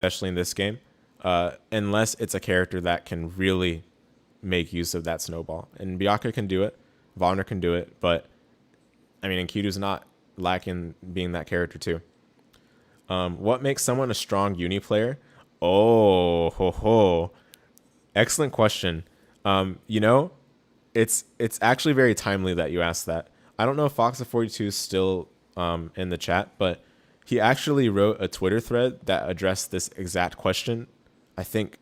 especially in this game, unless it's a character that can really make use of that snowball. And Byakuya can do it, Wagner can do it, but I mean, Enkidu's not lacking being that character too. What makes someone a strong uni player? Oh, ho, ho. Excellent question. You know, it's actually very timely that you asked that. I don't know if Fox of 42 is still in the chat, but he actually wrote a Twitter thread that addressed this exact question. I think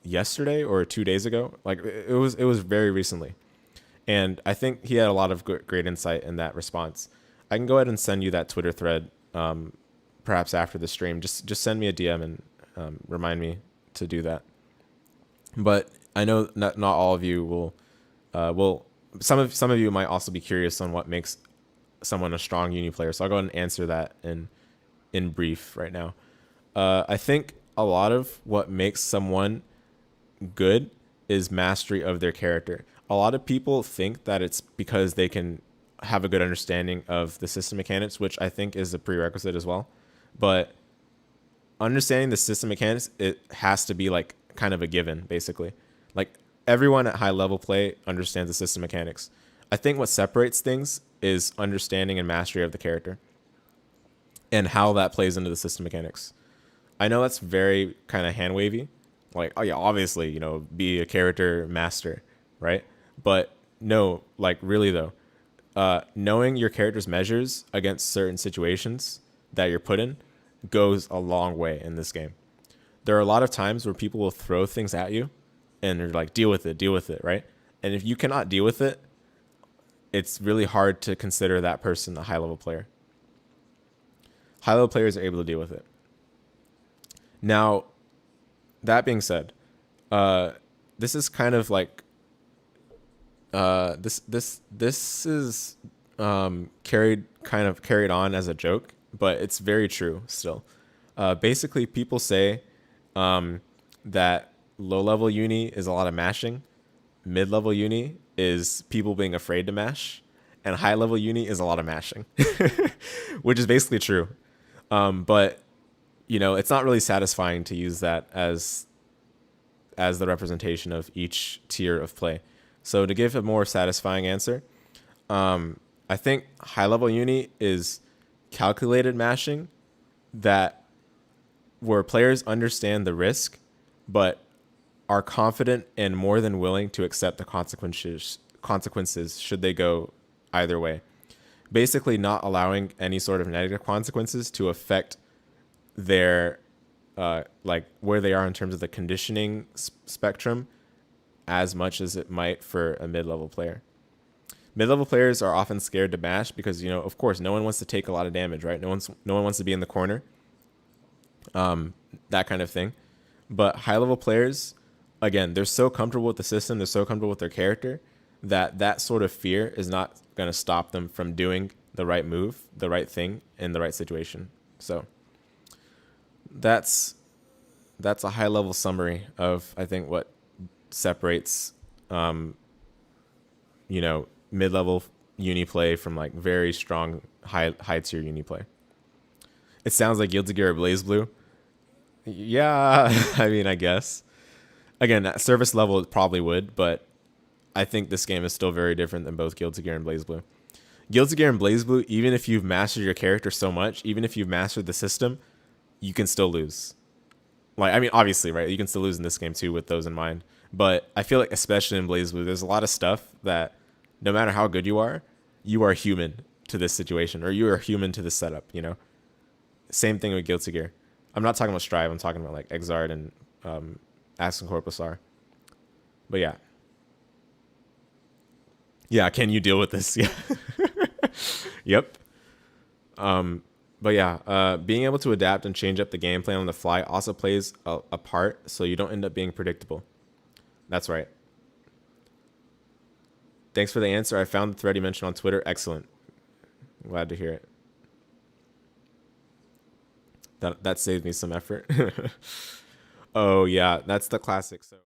yesterday or 2 days ago. Like it was very recently, and I think he had a lot of great insight in that response. I can go ahead and send you that Twitter thread, perhaps after the stream. Just send me a DM and remind me to do that. But I know not all of you will. Some of you might also be curious on what makes someone a strong uni player. So I'll go ahead and answer that in brief right now. I think a lot of what makes someone good is mastery of their character. A lot of people think that it's because they can have a good understanding of the system mechanics, which I think is a prerequisite as well. But understanding the system mechanics, it has to be like kind of a given, basically. Like everyone at high level play understands the system mechanics. I think what separates things is understanding and mastery of the character and how that plays into the system mechanics. I know that's very kind of hand wavy. Like, oh yeah, obviously, be a character master, right? But no, like really though, knowing your character's measures against certain situations that you're put in goes a long way in this game. There are a lot of times where people will throw things at you and they're like, deal with it, right? And if you cannot deal with it, it's really hard to consider that person a high level player. High level players are able to deal with it. Now, that being said, this is kind of like this is carried on as a joke, but it's very true still. Basically, people say that low level uni is a lot of mashing, mid level uni is people being afraid to mash, and high level uni is a lot of mashing, which is basically true. But it's not really satisfying to use that as the representation of each tier of play. So to give a more satisfying answer, I think high level uni is calculated mashing that where players understand the risk, but are confident and more than willing to accept the consequences should they go either way. Basically not allowing any sort of negative consequences to affect their like where they are in terms of the conditioning spectrum as much as it might for a mid-level player. Mid-level players are often scared to mash because, of course, no one wants to take a lot of damage, right? No one wants to be in the corner, that kind of thing. But high-level players, again, they're so comfortable with the system, they're so comfortable with their character that sort of fear is not going to stop them from doing the right move, the right thing in the right situation. So that's a high-level summary of, I think, what separates mid-level uni play from like very strong high tier uni play. It sounds like Guilty Gear or Blaze Blue. Yeah, I mean, I guess. Again, at service level it probably would, but I think this game is still very different than both Guilty Gear and Blaze Blue. Guilty Gear and Blaze Blue, even if you've mastered your character so much, even if you've mastered the system, you can still lose. Like, I mean, obviously, right? You can still lose in this game too with those in mind. But I feel like, especially in Blaze Blue, there's a lot of stuff that no matter how good you are human to this situation, or you are human to this setup, Same thing with Guilty Gear. I'm not talking about Strive. I'm talking about like Exard and Axe and Corpusar. But yeah. Yeah, can you deal with this? Yeah. Yep. But yeah, being able to adapt and change up the gameplay on the fly also plays a part, so you don't end up being predictable. That's right. Thanks for the answer. I found the thread you mentioned on Twitter. Excellent. Glad to hear it. That saved me some effort. Oh yeah, that's the classic. So